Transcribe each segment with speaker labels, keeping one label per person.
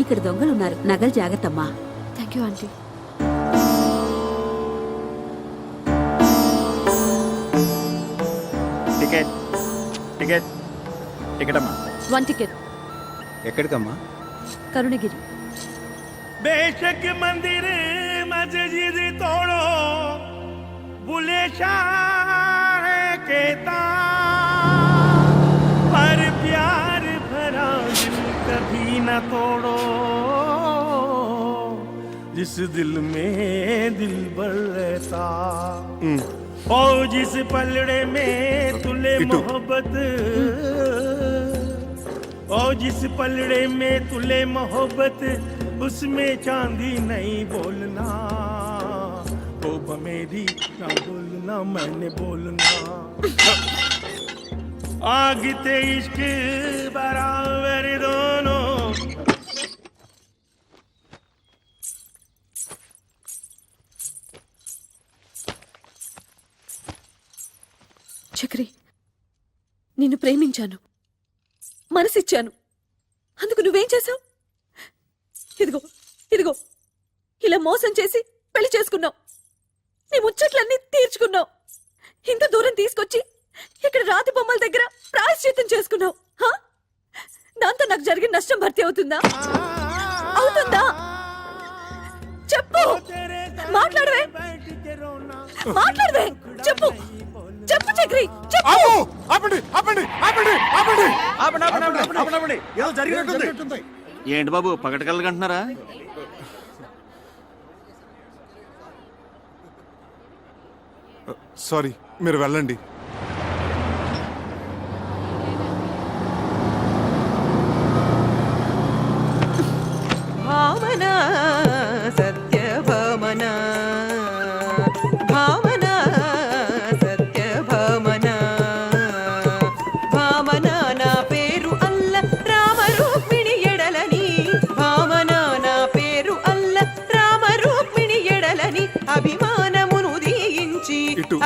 Speaker 1: ఇక్కడ దొంగలున్నారు, నగలు జాగ్రత్తమ్మా.
Speaker 2: Thank you aunty.
Speaker 3: Ticket ticket ticket అమ్మా.
Speaker 2: 1 టికెట్.
Speaker 3: ఎక్కడికమ్మా?
Speaker 2: కరుణగిరి.
Speaker 4: बेशक मंदिर मस्जिद तोड़ो बुले शाह कहता पर प्यार भरा दिल कभी न तोड़ो जिस दिल में दिल भर रहता ओ जिस पलड़े में तुले मोहब्बत ओ जिस पलड़े में तुले मोहब्बत उसमें चांदी नहीं बोलना तो मेरी ना बोलना मैंने बोलना आग ते इश्क बराबर दोनों
Speaker 2: చక్రి, నిన్ను ప్రేమించాను, మనసిచ్చాను. అందుకు నువ్వేం చేశావు? ఇదిగో ఇదిగో ఇలా మోసం చేసి పెళ్లి చేసుకున్నావు. నీ ముచ్చట్లన్నీ తీర్చుకున్నావు. ఇంత దూరం తీసుకొచ్చి ఇక్కడ రాతి బొమ్మల దగ్గర ప్రాయశ్చిత్తం చేసుకున్నావు. దాంతో నాకు జరిగిన నష్టం భర్తీ అవుతుందా? అవుతుందా? చెప్పు, మాట్లాడవే, మాట్లాడవే, చెప్పు చెప్పు చక్రి, చెప్పు.
Speaker 3: ఏదో జరిగినట్టుంది. ఏంటి బాబు పగటకల్లుకంటున్నారా?
Speaker 5: సారీ, మీరు వెళ్ళండి.
Speaker 6: భావనా సత్యభామనా భావనా సత్యభామనా భామనా నా పేరు అల్ల రామ రూక్మిణి ఎడలని భామనా నా పేరు అల్ల రామ రూక్మిణి ఎడలని అభిమానమును దీయించి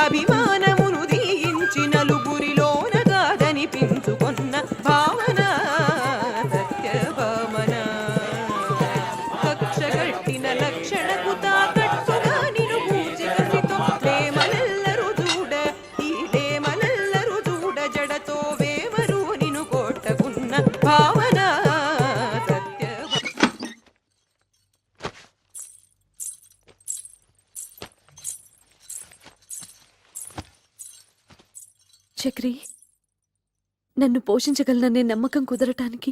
Speaker 6: అభిమానమును దీయించి నలుగురిలోన కాదనిపించుకొన్న భావనా సత్యభామనా కక్షగట్టిన లక్షణకు తాకట్టుగా నిను పూజికసితో లేమనెల్లరు చూడ ఈ లేమనెల్లరు చూడ జడతో వేవరు నిను కొట్టకున్న భావనా సత్య.
Speaker 2: చక్రి, నన్ను పోషించగలననే నమ్మకం కుదరటానికి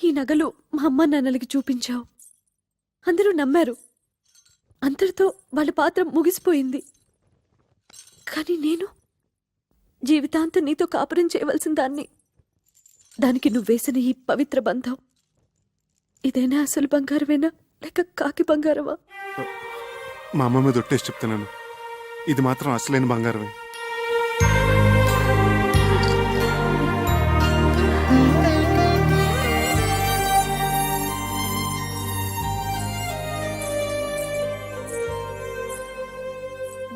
Speaker 2: ఈ నగలు మా అమ్మ నాన్నలకి చూపించావు. అందరూ నమ్మారు. అంతటితో వాళ్ళ పాత్ర ముగిసిపోయింది. కానీ నేను జీవితాంతం నీతో కాపురం చేయవలసిన దాన్ని. దానికి నువ్వేసిన ఈ పవిత్ర బంధం ఇదేనా అసలు బంగారమేనా లేక కాకి బంగారమా?
Speaker 5: మా అమ్మ మీద ఒట్టేసి చెప్తున్నాను, ఇది మాత్రం అసలైన బంగారమే.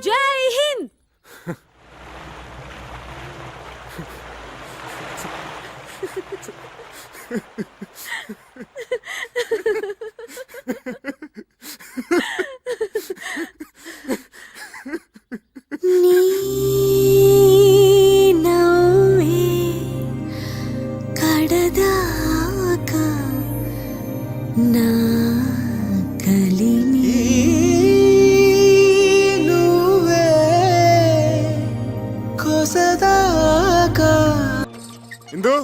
Speaker 2: జై హింద్.
Speaker 1: కడదాకా నా కలిని
Speaker 5: ఇందు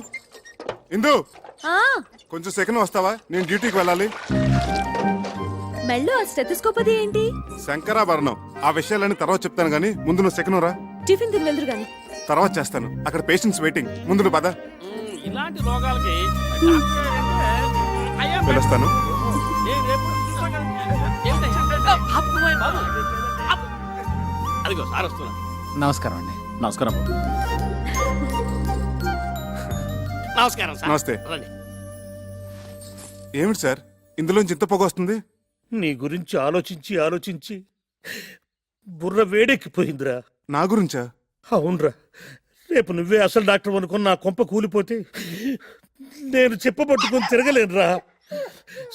Speaker 5: ఇందు కొంచెం సెకండ్ వస్తావా? నేను డ్యూటీకి వెళ్ళాలి.
Speaker 2: మెళ్ళో ఆ స్టెథోస్కోప్ అది ఏంటి?
Speaker 5: శంకరాభరణం. ఆ విషయాలన్నీ తర్వాత చెప్తాను గానీ ముందు నువ్వు సెకండ్ రా.
Speaker 2: టిఫిన్ తిని వెళ్దురు గాని.
Speaker 5: తర్వాత చేస్తాను, అక్కడ పేషెంట్స్ వెయిటింగ్. ముందు నువ్వు పద.
Speaker 4: ఇలాంటి రోగాలకి
Speaker 5: వెళ్ళొస్తాను.
Speaker 4: అదిగో సార్ వస్తున్నా.
Speaker 3: నమస్కారం అండి. నమస్కారం.
Speaker 4: నమస్కారం సార్.
Speaker 5: నమస్తే.
Speaker 4: రండి.
Speaker 5: ఏమిటి సార్ ఇందులోంచి ఇంత పొగ వస్తుంది?
Speaker 4: నీ గురించి ఆలోచించి ఆలోచించి బుర్ర వేడెక్కిపోయిందిరా.
Speaker 5: నా గురించా?
Speaker 4: అవునరా, రేపు నువ్వే అసలు డాక్టర్ అనుకుని నా కొంప కూలిపోతే నేను చెప్పబట్టుకుని తిరగలేనురా.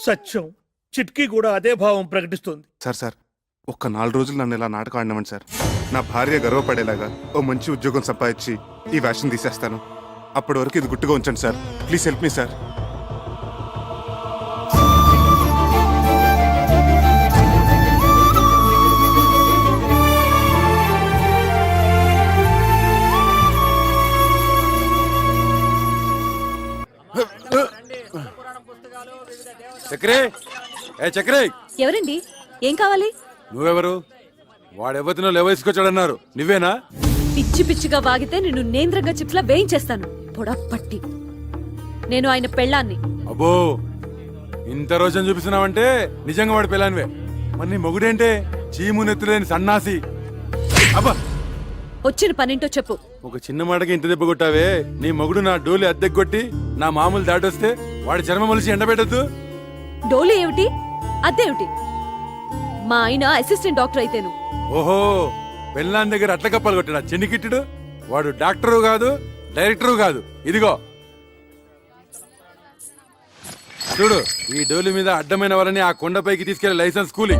Speaker 4: సత్యం చిట్కీ కూడా అదే భావం ప్రకటిస్తుంది.
Speaker 5: సార్ ఒక్క 4 రోజులు నన్ను ఇలా నాటకం ఆడినామండి సార్. నా భార్య గర్వపడేలాగా ఓ మంచి ఉద్యోగం సంపాదించి ఈ వేషం తీసేస్తాను. అప్పటి వరకు ఇది గుట్టుగా ఉంచండి sir. Please help me sir.
Speaker 7: చక్రే, ఏ చక్రే,
Speaker 2: ఎవరండి? ఏం కావాలి?
Speaker 7: నువ్వెవరు? వాడెవతినో లేవేసుకొచ్చాడన్నారు, నువ్వేనా?
Speaker 2: పిచ్చి పిచ్చిగా వాగితే నిన్ను నేంద్రంగా చిప్స్లా వేయించేస్తాను. పొడపట్టి. నేను ఆయన పెళ్ళాన్ని.
Speaker 7: అబ్బో, ఇంత రోజున చూపిస్తున్నావంటే నిజంగా వాడి పిల్లానివే. మరి నీ మొగుడేంటే చీము నెత్తులేని సన్నాసి. అబ్బా,
Speaker 2: వచ్చిన పనింటో చెప్పు.
Speaker 7: ఒక చిన్న మాటకి ఇంత దెబ్బ కొట్టావే. నీ మొగుడు నా డోలి అద్దెకొట్టి నా మామూలు దాటొస్తే వాడి చర్మం మొలిసి ఎండబెట్టద్దు.
Speaker 2: డోలు ఏమిటి, అదేమిటి? మా ఆయన అసిస్టెంట్ డాక్టర్ అయితేను.
Speaker 7: ఓహో, పెళ్ళాన్ దగ్గర అట్ల కప్పాలు కొట్టాడా చెన్నికిట్టుడు? వాడు డాక్టరు కాదు, డైరెక్టరు కాదు. ఇదిగో చూడు, ఈ డోలి మీద అడ్డమైన వాళ్ళని ఆ కొండపైకి తీసుకెళ్లే లైసెన్స్ కూలి.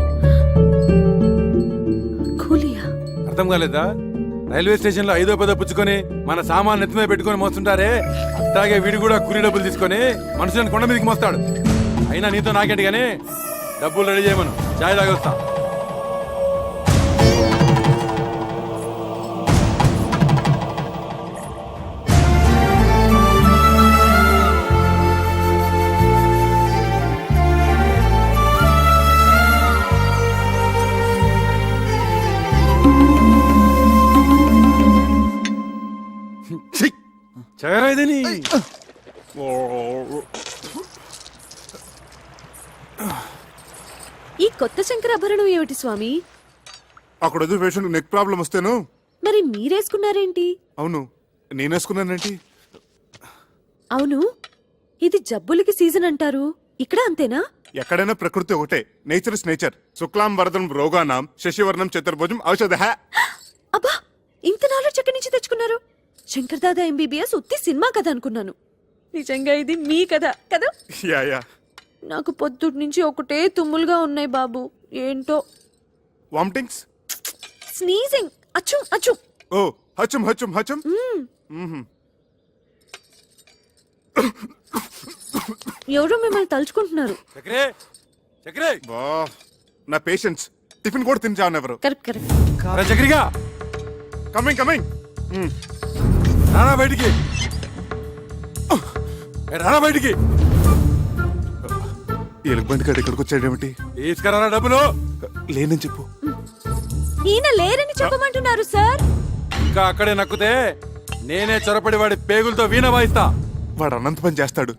Speaker 2: కూలియా?
Speaker 7: అర్థం కాలేదా? రైల్వే స్టేషన్ లో 5వ 10వ పుచ్చుకొని మన సామాన్ నెత్తిమీద పెట్టుకొని మోస్తుంటారే, అట్లాగే వీడు కూడా కూలీ డబ్బులు తీసుకొని మనుషులను కొండ మీదకి మోస్తాడు. అయినా నీతో నాకేంటి గానీ, డబ్బులు రెడీ చేయమను, చాయ్ తాగొస్తా. చగరైదని
Speaker 2: ఈ కొత్త శంకరాభరణం ఏమిటి స్వామి?
Speaker 5: అక్కడ వద్దు పేషెంట్ నెక్ ప్రాబ్లం వస్తేను.
Speaker 2: మరి మీరేసుకున్నారేంటి?
Speaker 5: అవును, నేనేసుకున్నానండి.
Speaker 2: అవును, ఇది జబ్బులకి సీజన్ అంటారు, ఇక్కడ అంతేనా?
Speaker 5: ఎక్కడైనా ప్రకృతి ఒకటే. Nature is nature. శుక్లాం వరదం రోగానాం శశివర్ణం చతుర్భుజం ఔషధ.
Speaker 2: అబ్బా, ఇంత నాలెడ్జ్ ఎక్కడి నుంచి తెచ్చుకున్నారు? శంకర్ దాదా ఎంబీబీఎస్ ఉత్తి సినిమా కథ అనుకున్నాను. నిజంగా ఇది మీ కథ కదా?
Speaker 5: యా.
Speaker 2: నాకు పొద్దుటి నుంచి ఒకటే తుమ్ములుగా ఉన్నాయి బాబు. ఏంటో.
Speaker 5: వామిటింగ్స్,
Speaker 2: స్నీజింగ్, అచ్చు అచ్చు.
Speaker 5: ఓ హచం హచం హచం.
Speaker 2: ఎవరో మిమ్మల్ని తలుచుకుంటున్నారు.
Speaker 7: చక్రే, చక్రే,
Speaker 5: బా, నా పేషెంట్స్ టిఫిన్ కూడా తిని చావనెవరు.
Speaker 2: Correct correct.
Speaker 7: అరే చక్రిగా,
Speaker 5: కమింగ్ కమింగ్.
Speaker 7: రానా బయటికి, రానా బయటికి.
Speaker 5: ఎలుగుబంటి కాడ ఇక్కడికి వచ్చాడేమిటి?
Speaker 7: తీసుకురానా డబ్బులు.
Speaker 5: లేనని చెప్పు.
Speaker 2: ఈయన లేరని చెప్పమంటున్నారు సార్.
Speaker 7: ఇంకా అక్కడే నక్కుతే నేనే చొరపడి వాడి పేగులతో వీణ వాయిస్తా.
Speaker 5: వాడు అనంత పని చేస్తాడు.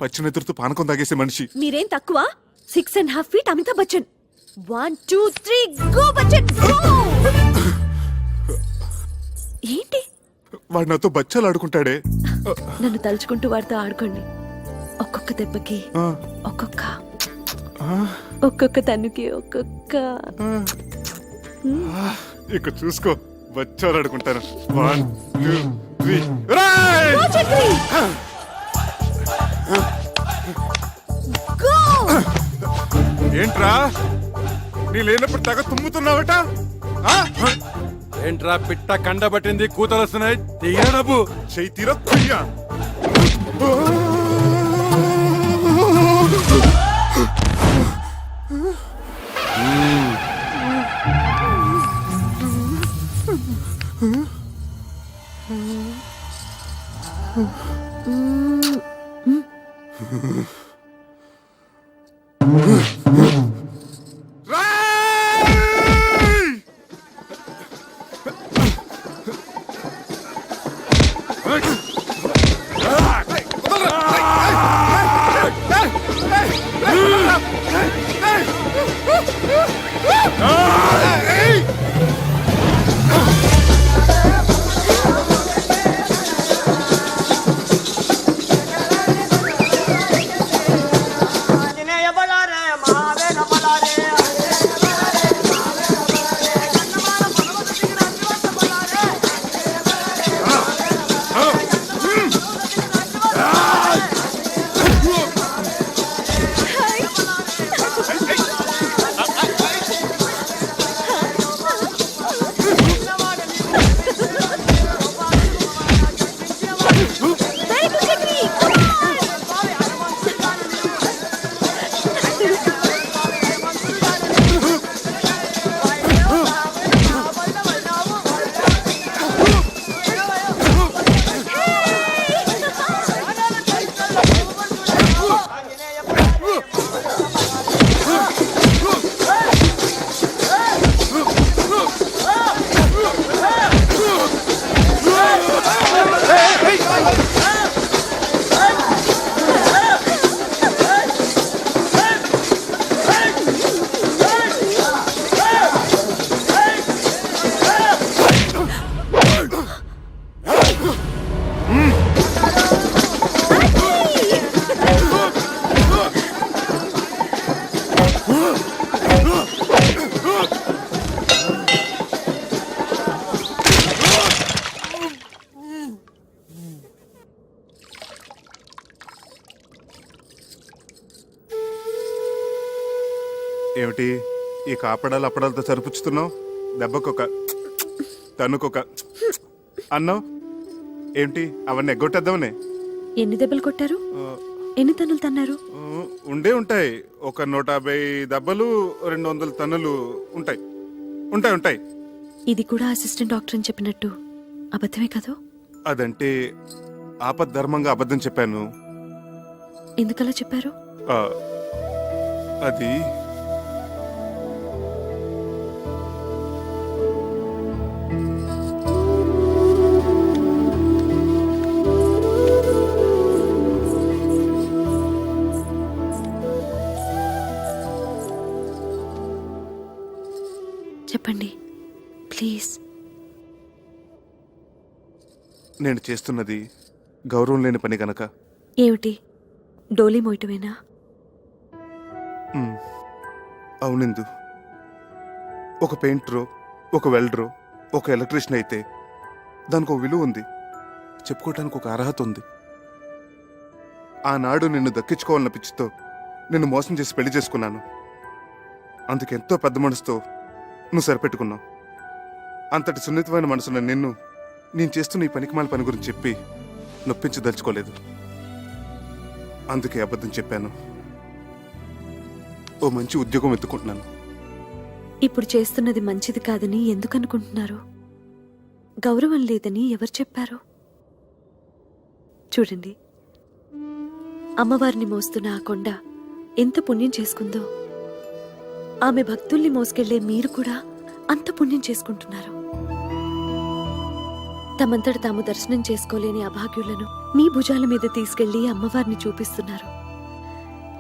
Speaker 5: పచ్చినెతురుతో పానకం తాగేసే మనిషి.
Speaker 2: మీరేం తక్కువ? 6.5 feet Amitabh Bachchan. 1 2 3 go Bachchan go. ఏంటి?
Speaker 5: వాడు నాతో బచ్చాలు ఆడుకుంటాడే.
Speaker 2: నన్ను తలుచుకుంటూ వాడితో ఆడుకోండి. ఒక్కొక్క దెబ్బకి ఒక్కొక్క తన్నుకి ఒక్కొక్క.
Speaker 5: ఇక చూసుకో, బచ్చాలు ఆడుకుంటాను. 1 2 3.
Speaker 2: Go Chakri go.
Speaker 5: ఏంట్రా, నీ లేనప్పుడు తెగ తుమ్ముతున్నావట?
Speaker 7: ఏంట్రా పిట్ట కండబట్టింది, కూతలు వస్తున్నాయి, తీయ డబ్బు.
Speaker 5: చెయ్యి తీరా కుయ్యా. ఏమిటి ఈ కాపడాలు అప్పడాలతో సరిపుచ్చుతున్నావు? దెబ్బకొక తన్నుకొక అన్నావు ఏంటి? అవన్నీ ఎగ్గొట్టేద్దామనే.
Speaker 2: ఎన్ని దెబ్బలు కొట్టారు? ఎన్ని తన్నులు తన్నారు?
Speaker 5: ఉండే ఉంటాయి. ఒక 150 దెబ్బలు, 200 తన్నులు ఉంటాయి. ఉంటాయి ఉంటాయి.
Speaker 2: ఇది కూడా అసిస్టెంట్ డాక్టర్ అని చెప్పినట్టు అబద్ధమే కదా?
Speaker 5: అదంటే ఆపద్ధర్మంగా అబద్ధం చెప్పాను.
Speaker 2: ఎందుకలా చెప్పారు?
Speaker 5: ఆ, అది
Speaker 2: చెప్పండి ప్లీజ్.
Speaker 5: నేను చేస్తున్నది గౌరవం లేని పని గనక.
Speaker 2: ఏమిటి, డోలీ మోయటమేనా?
Speaker 5: అవునిందు, ఒక పెయింటరో, ఒక వెల్డరో, ఒక ఎలక్ట్రీషియన్ అయితే దానికి ఒక విలువ ఉంది, చెప్పుకోవటానికి ఒక అర్హత ఉంది. ఆనాడు నిన్ను దక్కించుకోవాలన్న పిచ్చితో నిన్ను మోసం చేసి పెళ్లి చేసుకున్నాను. అందుకెంతో పెద్ద మనసుతో నువ్వు సరిపెట్టుకున్నావు. అంతటి సున్నితమైన మనసున్న నిన్ను నేను చేస్తున్న ఈ పనికిమాల పని గురించి చెప్పి నొప్పించదలుచుకోలేదు. అందుకే అబద్ధం చెప్పాను. ఓ మంచి ఉద్యోగం ఎత్తుకుంటున్నాను.
Speaker 2: ఇప్పుడు చేస్తున్నది మంచిది కాదని ఎందుకు అనుకుంటున్నారు? గౌరవం లేదని ఎవరు చెప్పారు? చూడండి, అమ్మవారిని మోస్తున్న ఆ కొండ ఎంత పుణ్యం చేసుకుందో, ఆమె భక్తుల్ని మోసుకెళ్లే మీరు కూడా అంత పుణ్యం చేసుకుంటున్నారు. తమంతట తాము దర్శనం చేసుకోలేని అభాగ్యులను మీ భుజాల మీద తీసుకెళ్లి అమ్మవారిని చూపిస్తున్నారు.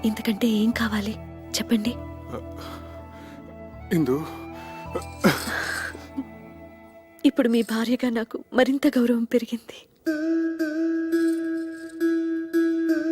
Speaker 2: ఇంతకంటే ఏం కావాలి చెప్పండి?
Speaker 5: ఇందు,
Speaker 2: ఇప్పుడు మీ భార్యగా నాకు మరింత గౌరవం పెరిగింది.